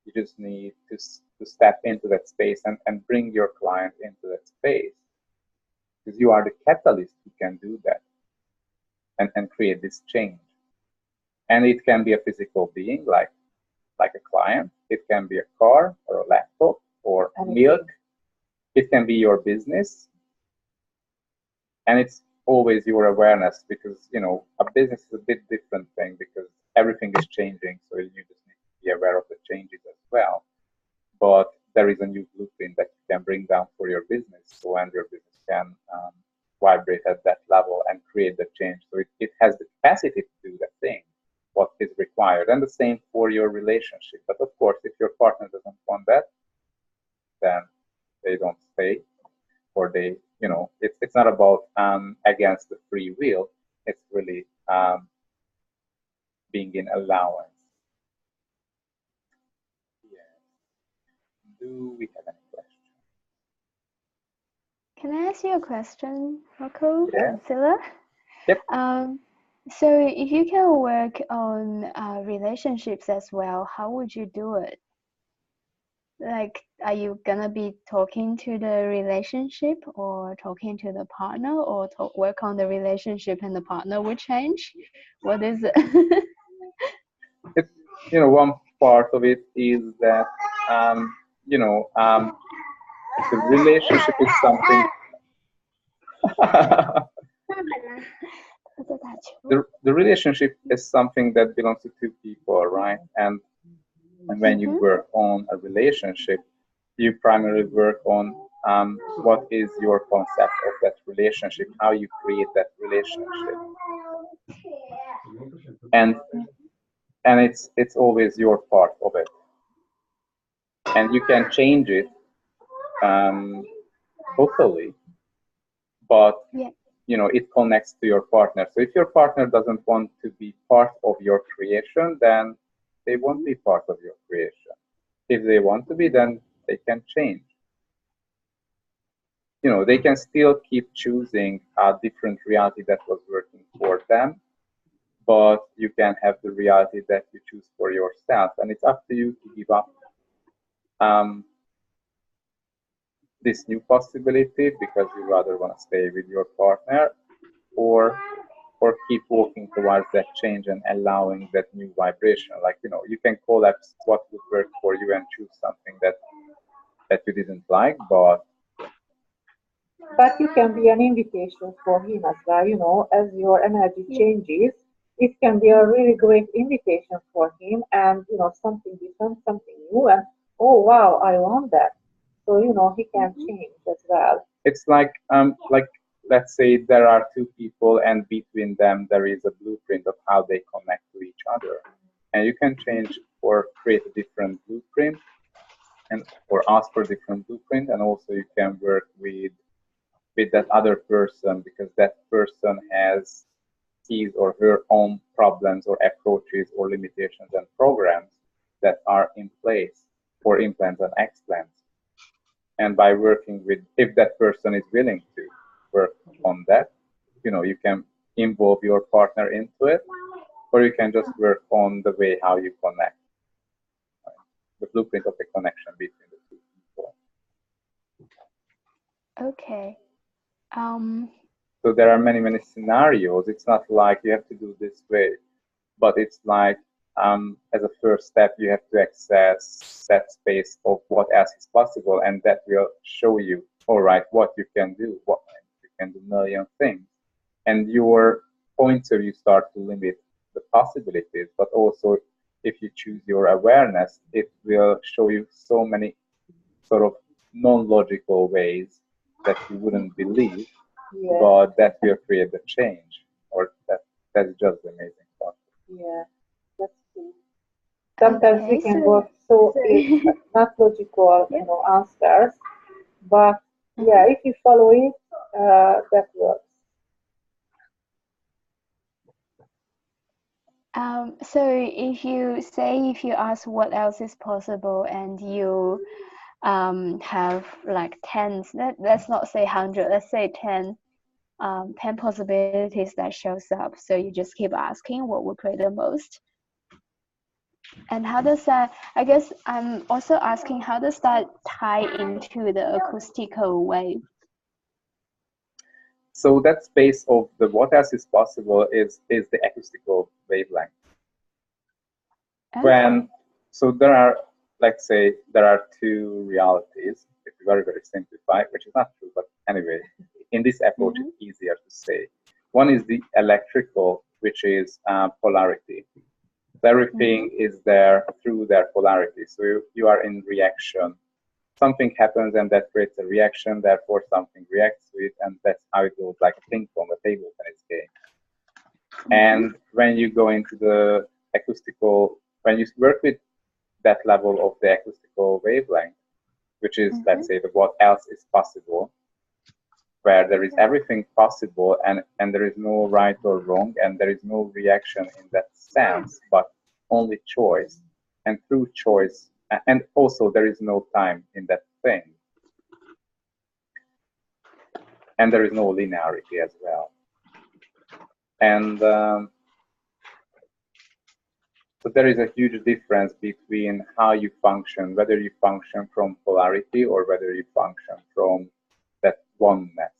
You just need to step into that space and bring your client into that space, because you are the catalyst who can do that and create this change. And it can be a physical being like a client. It can be a car or a laptop or milk. It can be your business. And it's always your awareness, because a business is a bit different thing, because everything is changing, so you just need to be aware of the changes as well. But there is a new blueprint that you can bring down for your business, so and your business can vibrate at that level and create the change. So it has the capacity to do that thing, what is required. And the same for your relationship. But of course, if your partner doesn't want that, then they don't stay, or they, it's not about against the free will. It's really being in allowance. Yeah. Do we have any questions? Can I ask you a question, Rocco? Yeah. Silla? Yep. So if you can work on relationships as well, how would you do it? Like, are you gonna be talking to the relationship, or talking to the partner, or work on the relationship and the partner will change? What is it? One part of it is that the relationship is something. the relationship is something that belongs to two people, right? And when you work on a relationship, you primarily work on what is your concept of that relationship, how you create that relationship, and it's always your part of it, and you can change it totally, but it connects to your partner. So if your partner doesn't want to be part of your creation, then they won't be part of your creation. If they want to be, then they can change. they can still keep choosing a different reality that was working for them, but you can have the reality that you choose for yourself, and it's up to you to give up this new possibility because you rather want to stay with your partner, or keep walking towards that change and allowing that new vibration. Like, you can collapse what would work for you and choose something that you didn't like, but you can be an invitation for him as well, as your energy changes. It can be a really great invitation for him, and something different, something new, and oh wow, I want that. So he can change as well. It's like let's say there are two people, and between them there is a blueprint of how they connect to each other, and you can change or create a different blueprint, or ask for a different blueprint, and also you can work with that other person, because that person has his or her own problems or approaches or limitations and programs that are in place for implants and explants. And by working with, if that person is willing to work on that, you can involve your partner into it, or you can just work on the way how you connect, the blueprint of the connection between the two people. Okay. So there are many scenarios. It's not like you have to do this way, but it's like as a first step, you have to access that space of what else is possible, and that will show you, all right, what you can do. What you can do, a million things, and your point of view start to limit the possibilities. But also, if you choose your awareness, it will show you so many sort of non-logical ways that you wouldn't believe, but that will create the change, or that's just the amazing part. Yeah, that's true. Sometimes we can go so not logical, answers, but yeah, if you follow it, that works. So if you ask what else is possible, and you have like 10, let's not say 100, let's say 10 possibilities that shows up, so you just keep asking what will create the most. And how does that, I guess I'm also asking, how does that tie into the acoustical wave? So that space of the what else is possible is the acoustical wavelength. Okay. So there are, let's say, there are two realities, if you very simplify, which is not true, but anyway, in this approach, it's easier to say. One is the electrical, which is polarity. So everything is there through their polarity. So you are in reaction. Something happens and that creates a reaction, therefore something reacts to it, and that's how it goes, like a ping pong, a table tennis game. And when you go into the acoustical, when you work with that level of the acoustical wavelength, which is, let's say, the what else is possible, where there is everything possible, and there is no right or wrong, and there is no reaction in that sense, but only choice. And through choice, and also there is no time in that thing, and there is no linearity as well. And so there is a huge difference between how you function, whether you function from polarity or whether you function from that oneness,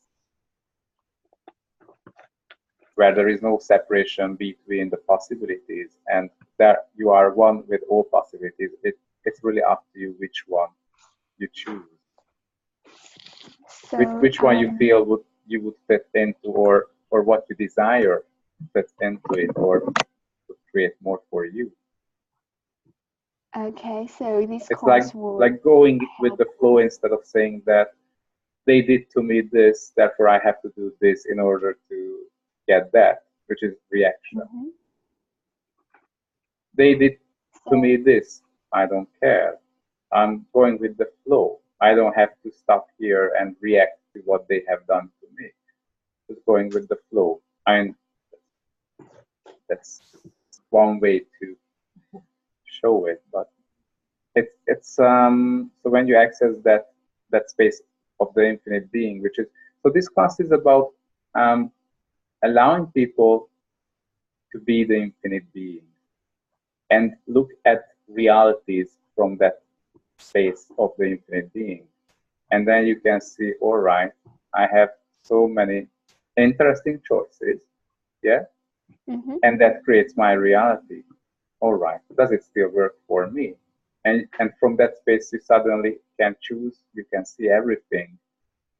where there is no separation between the possibilities, and that you are one with all possibilities. It's really up to you which one you choose, So, which one you feel you would fit into, or what you desire fits into it, or to create more for you. Okay, so this it's course like going with the flow, instead of saying that they did to me this, therefore I have to do this in order to get that, which is reaction. They did to me this, I don't care. I'm going with the flow. I don't have to stop here and react to what they have done to me. Just going with the flow. And that's one way to show it, but it's so when you access that space of the infinite being, which is, so this class is about allowing people to be the infinite being and look at realities from that space of the infinite being. And then you can see, all right, I have so many interesting choices, yeah? And that creates my reality. All right, does it still work for me? And from that space, you suddenly can choose, you can see everything,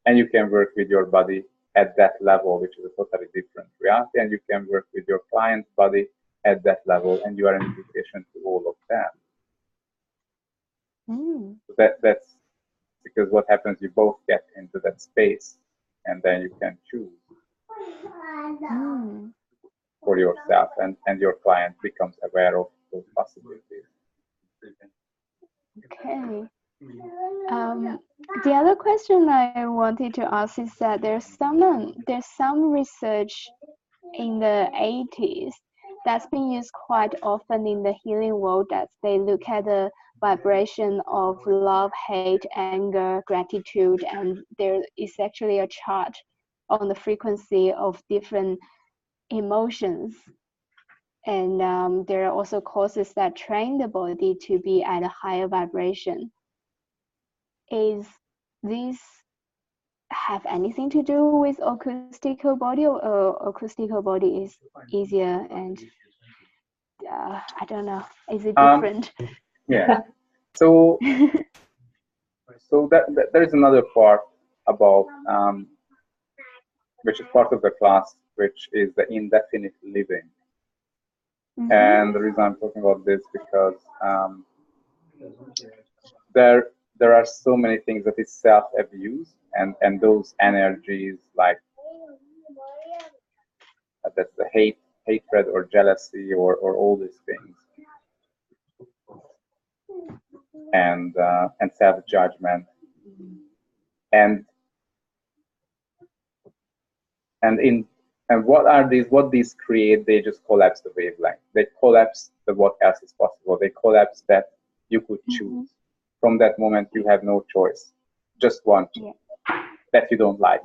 and you can work with your body at that level, which is a totally different reality, and you can work with your client's body at that level, and you are an invitation to all of that. So that's because what happens, you both get into that space, and then you can choose for yourself, and your client becomes aware of those possibilities. Okay. The other question I wanted to ask is that there's some research in the 80s that's been used quite often in the healing world, that they look at the vibration of love, hate, anger, gratitude, and there is actually a chart on the frequency of different emotions. And there are also courses that train the body to be at a higher vibration. Is this have anything to do with acoustical body, or acoustical body is easier and I don't know, is it different? Yeah. So that there is another part about which is part of the class, which is the indefinite living. And the reason I'm talking about this because there are so many things that is self-abuse, and those energies, like that's the hatred or jealousy or all these things, and self-judgment, and what these create, they just collapse the wavelength. They collapse the what else is possible. They collapse that you could choose. From that moment, you have no choice. Just one that you don't like.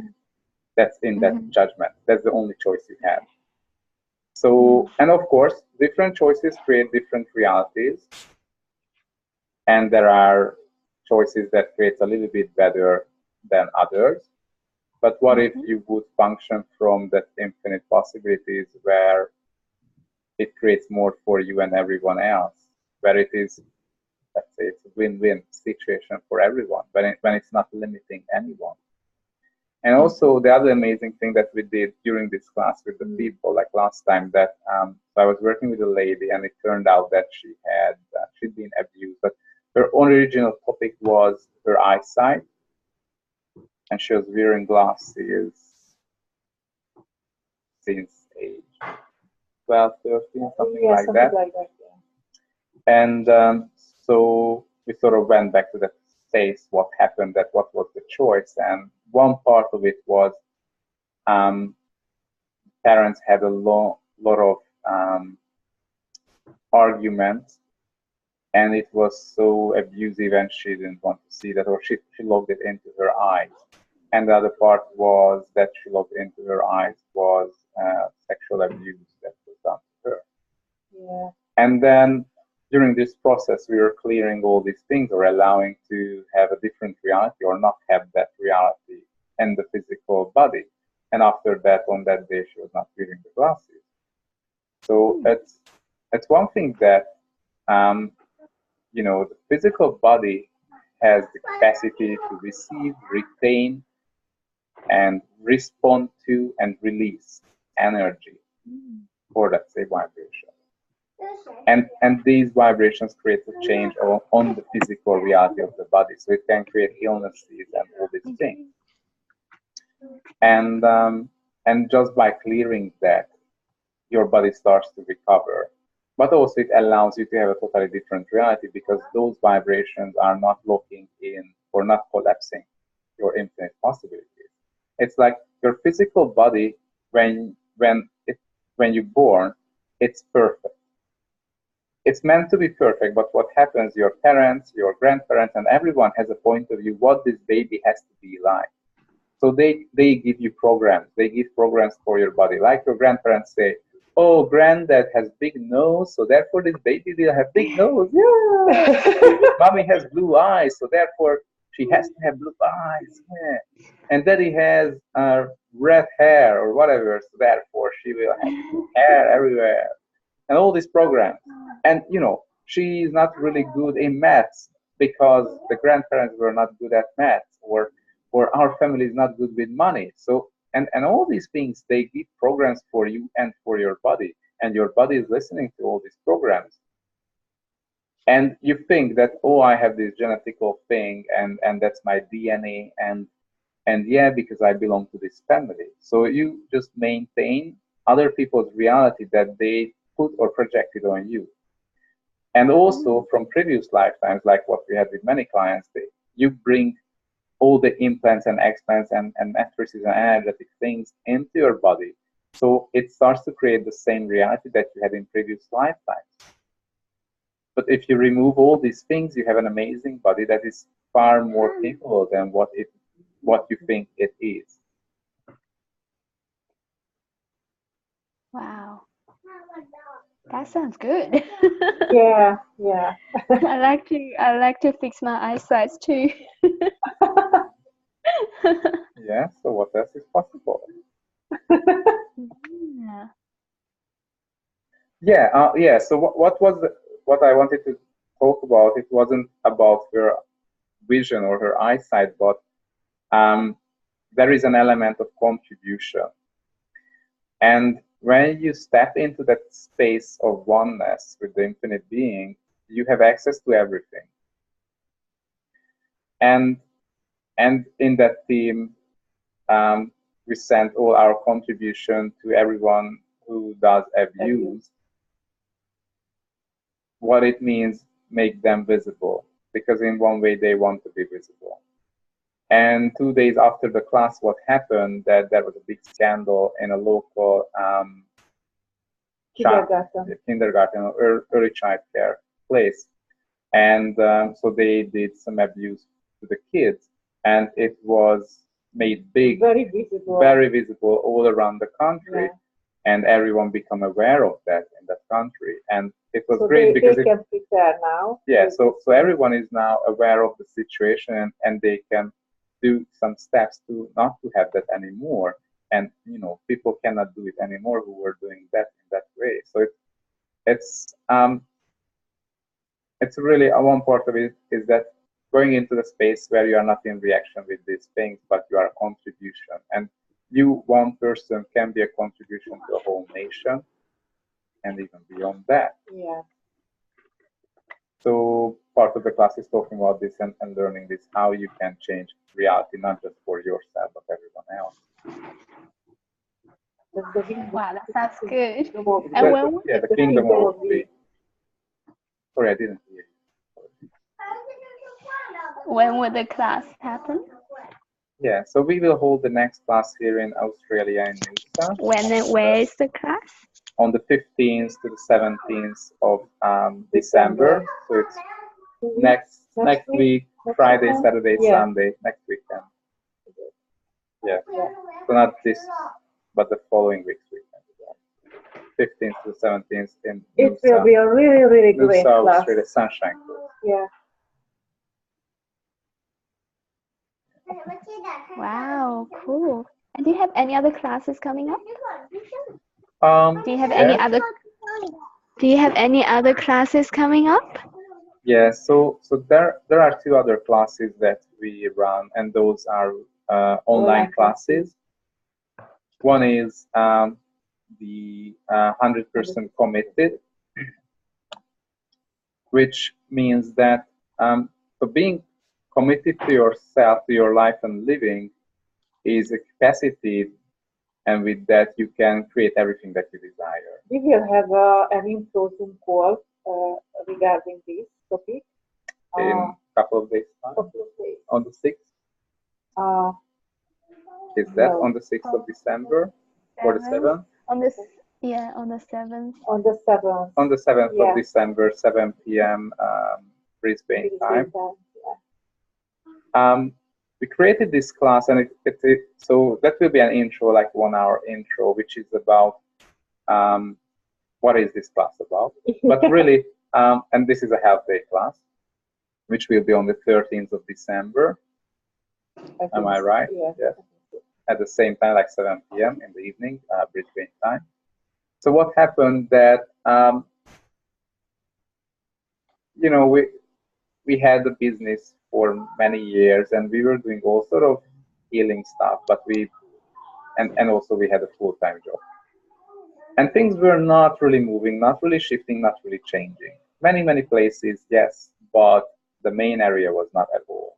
That's in that judgment. That's the only choice you have. So, and of course, different choices create different realities. And there are choices that create a little bit better than others. But what if you would function from that infinite possibilities where it creates more for you and everyone else, where it is, let's say, it's a win-win situation for everyone, when it's not limiting anyone. And also the other amazing thing that we did during this class with the people, like last time, that so I was working with a lady, and it turned out that she'd been abused, but her original topic was her eyesight, and she was wearing glasses since age 12, 13, something like that. And so we sort of went back to that space, what happened, that what was the choice. And one part of it was parents had a lot of arguments, and it was so abusive, and she didn't want to see that, or she locked it into her eyes. And the other part was that she locked into her eyes was sexual abuse that was done to her. Yeah. And then during this process, we were clearing all these things, or allowing to have a different reality, or not have that reality in the physical body. And after that, on that day, she was not wearing the glasses. So it's one thing that the physical body has the capacity to receive, retain, and respond to and release energy, or let's say vibration. And these vibrations create a change on the physical reality of the body. So it can create illnesses and all these things. And just by clearing that, your body starts to recover. But also it allows you to have a totally different reality, because those vibrations are not locking in or not collapsing your infinite possibilities. It's like your physical body, when you're born, it's perfect. it's meant to be perfect, but what happens, your parents, your grandparents, and everyone has a point of view what this baby has to be like. So they give you programs. They give programs for your body. Like your grandparents say, oh, granddad has big nose, so therefore this baby will have big nose. Yeah. Mommy has blue eyes, so therefore she has to have blue eyes. Yeah. And daddy has red hair or whatever, so therefore she will have hair everywhere. And all these programs. And you know, she is not really good in maths because the grandparents were not good at maths, or our family is not good with money. So and all these things, they give programs for you and for your body, and your body is listening to all these programs. And you think that, oh, I have this genetical thing, and that's my DNA, and yeah, because I belong to this family. So you just maintain other people's reality that they put or projected on you. And also from previous lifetimes, like what we had with many clients, you bring all the implants and explants and matrices and energetic things into your body. So it starts to create the same reality that you had in previous lifetimes. But if you remove all these things, you have an amazing body that is far more capable than what you think it is. Wow. That sounds good. Yeah. I like to fix my eyesight too. Yeah, so what else is possible? Yeah. So what I wanted to talk about, it wasn't about her vision or her eyesight, but there is an element of contribution. And when you step into that space of oneness with the infinite being, you have access to everything. And in that theme, we send all our contribution to everyone who does abuse. What it means, make them visible, because in one way they want to be visible. And 2 days after the class, what happened, that there was a big scandal in a local kindergarten or early child care place. And so they did some abuse to the kids, and it was made big, very visible all around the country. Yeah. And everyone become aware of that in that country. And it was great because they can prepare now. Yeah, so everyone is now aware of the situation, and they can do some steps to not to have that anymore. And you know, people cannot do it anymore who were doing that in that way. So it's really one part of it is that going into the space where you are not in reaction with these things, but you are a contribution. And you, one person, can be a contribution to a whole nation, and even beyond that. Yeah. So part of the class is talking about this and learning this, how you can change reality, not just for yourself, but everyone else. Wow, that sounds good. The kingdom of the... Sorry, I didn't hear you. When will the class happen? Yeah, so we will hold the next class here in Australia in Noosa. Where is the class? On the 15th to the 17th of December. So it's next week, Friday, Saturday, Sunday, next weekend. Yeah. So not this, but the following week's weekend. 15th to the 17th in Noosa. It will be a really, really great Noosa, class. Australia, Sunshine Coast. Yeah. Wow, cool. And do you have any other classes coming up? Do you have any other classes coming up? Yeah, so there are 2 other classes that we run, and those are online classes. One is the 100% committed, which means that so being committed to yourself, to your life and living, is a capacity, and with that you can create everything that you desire. We will have an intro Zoom call regarding this topic. In a couple of days time? On the 6th? Is that on the 6th of December or the 7th? On the Yeah, on the 7th. On the 7th. On the 7th Yeah. of December, 7 p.m. Brisbane time. Yeah. We created this class, and so that will be an intro, like 1 hour intro, which is about what is this class about. But really, and this is a health day class, which will be on the 13th of December. Am I right? Yeah. Yes. At the same time, like 7 p.m. in the evening, Brisbane time. So what happened that, you know, we had a business for many years, and we were doing all sort of healing stuff, but and also we had a full-time job. And things were not really moving, not really shifting, not really changing. Many places, yes, but the main area was not at all.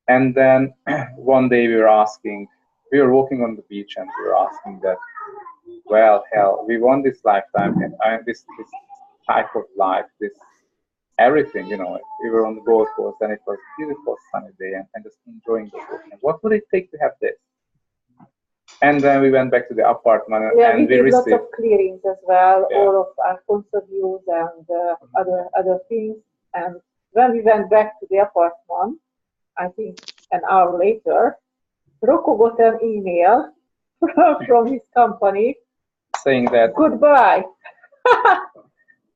And then one day we were walking on the beach, and we were asking that, well, hell, we want this lifetime, and this type of life, this everything, you know. We were on the Gold Coast, and it was a beautiful sunny day, and just enjoying the walk. And what would it take to have this? And then we went back to the apartment, yeah, and we did received lots of clearings as well, Yeah. all of our conserviews and other things. And when we went back to the apartment, I think an hour later, Rocco got an email from his company saying that, goodbye.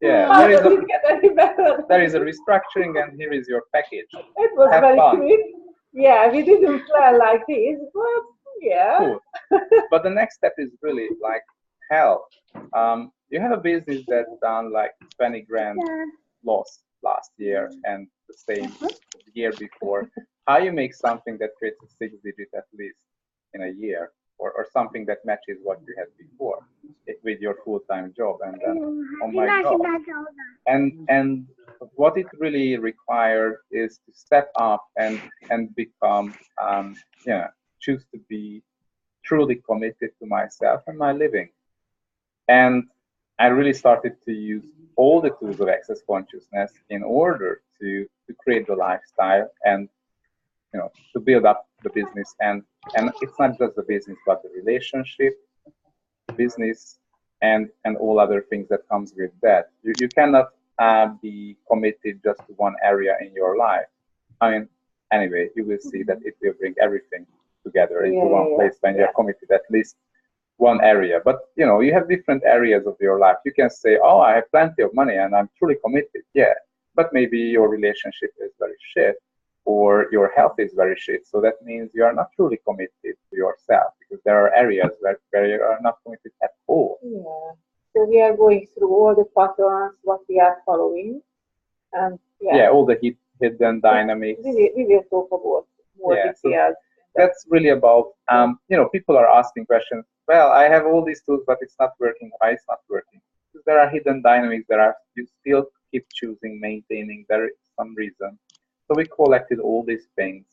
yeah, How does it get any better? there is a restructuring, and here is your package. It was Have very fun. quick. Yeah, we didn't plan like this, but yeah. Cool. But the next step is really like, hell, you have a business that's done like 20 grand loss last year, and the same the year before. How you make something that creates a 6-digit at least in a year, or something that matches what you had before with your full-time job? And then, oh my God. And what it really required is to step up and become, choose to be truly committed to myself and my living. And I really started to use all the tools of access consciousness in order to create the lifestyle, and to build up the business. And it's not just the business, but the relationship, business, and all other things that comes with that. You cannot be committed just to one area in your life. I mean, anyway, you will see that it will bring everything together into one place when you're committed at least one area. But you have different areas of your life. You can say, oh, I have plenty of money and I'm truly committed. Yeah, but maybe your relationship is very shit, or your health is very shit. So that means you are not truly committed to yourself, because there are areas where you are not committed at all. Yeah. So we are going through all the patterns, what we are following, and all the hidden dynamics. We will talk about more details. So that's really about, people are asking questions. Well, I have all these tools, but it's not working. Why it's not working? Because there are hidden dynamics. You still keep choosing, maintaining. There is some reason. So we collected all these things.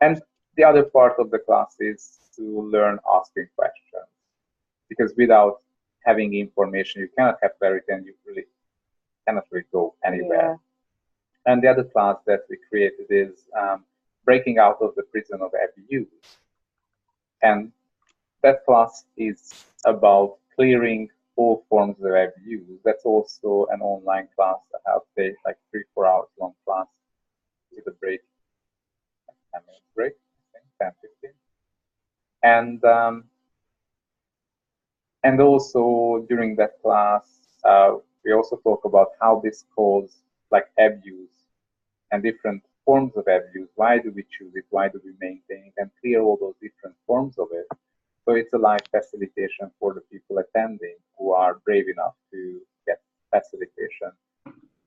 And the other part of the class is to learn asking questions. Because without having information, you cannot have clarity, and you really cannot really go anywhere. Yeah. And the other class that we created is breaking out of the prison of abuse. And that class is about clearing all forms of abuse. That's also an online class, a health day, like 3-4 hours long class with a break, 10 minutes break, I think, 10-15. And also during that class, we also talk about how this causes like abuse and different forms of abuse. Why do we choose it? Why do we maintain it? And clear all those different forms of it. So it's a live facilitation for the people attending who are brave enough to get facilitation.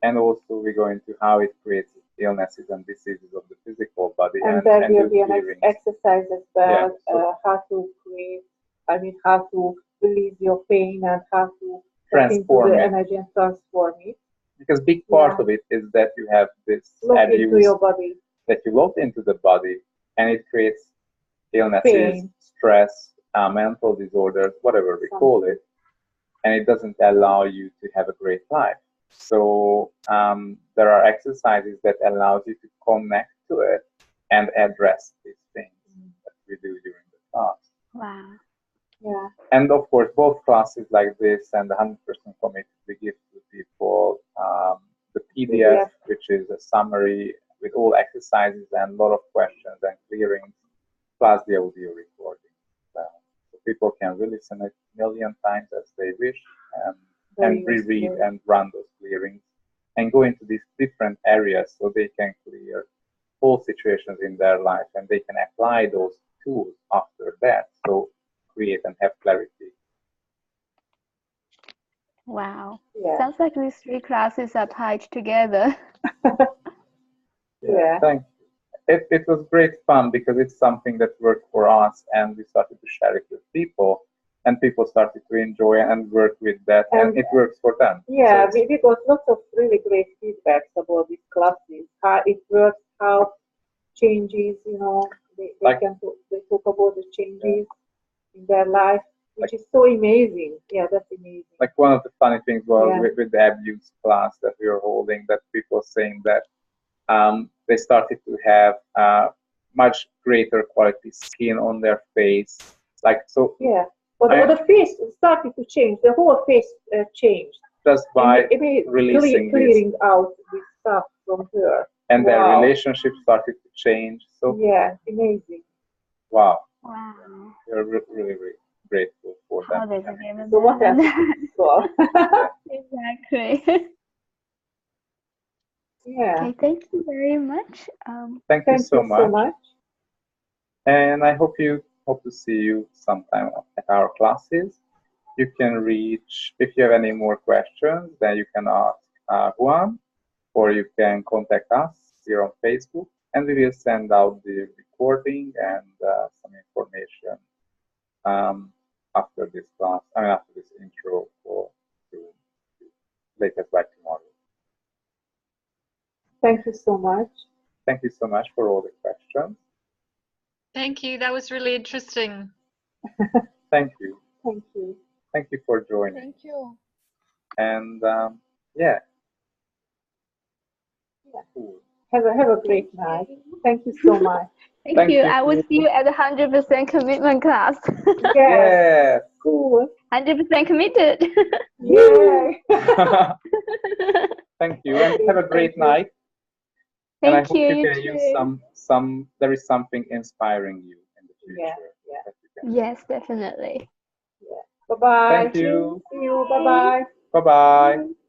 And also we go into how it creates illnesses and diseases of the physical body. And there will be an exercise as well, how to create, how to release your pain and how to transform the energy and transform it. Because big part of it is that you have this abuse into your body, that you locked into the body, and it creates illnesses, pain, stress, mental disorders, whatever we call it, and it doesn't allow you to have a great life. So there are exercises that allows you to connect to it and address these things that we do during the class. Wow. Yeah. And of course, both classes like this and the 100% committed, we give to people the PDF, which is a summary with all exercises and a lot of questions and clearings, plus the audio recording. So people can re-listen it a million times as they wish, and reread and run those clearings and go into these different areas so they can clear all situations in their life, and they can apply those tools after that. So create and have clarity. Wow. Yeah. Sounds like these 3 classes are tied together. Yeah. Thank you. It was great fun because it's something that worked for us, and we started to share it with people, and people started to enjoy and work with that, and it works for them. Yeah, so we got lots of really great feedbacks about these classes, how it works, how changes, you know, they talk about the changes in their life, which is so amazing. Yeah, that's amazing. Like one of the funny things was with the abuse class that we were holding, that people saying that they started to have much greater quality skin on their face, like so. Yeah, but the face started to change. The whole face changed just by releasing clearing out this stuff from her. And their relationship started to change. So yeah, amazing. Wow. Wow. We're really grateful for How them. So what else? Exactly. Yeah. Okay, thank you very much. Thank you so much. And I hope to see you sometime at our classes. You can reach, if you have any more questions, then you can ask Juan, or you can contact us here on Facebook, and we will send out the recording and some information after this class, after this intro to latest by tomorrow. Thank you so much. Thank you so much for all the questions. Thank you. That was really interesting. Thank you. Thank you. Thank you for joining. Thank you. And yeah. Cool. Have a great night. Thank you so much. Thank you. I will see you at the 100% commitment class. Yes. Cool. 100% committed. Yeah. Thank you, and have a great night. And I hope you can use there is something inspiring you in the future. Yes, definitely. Yeah. Bye-bye. Thank you. See you. Bye-bye. Bye-bye.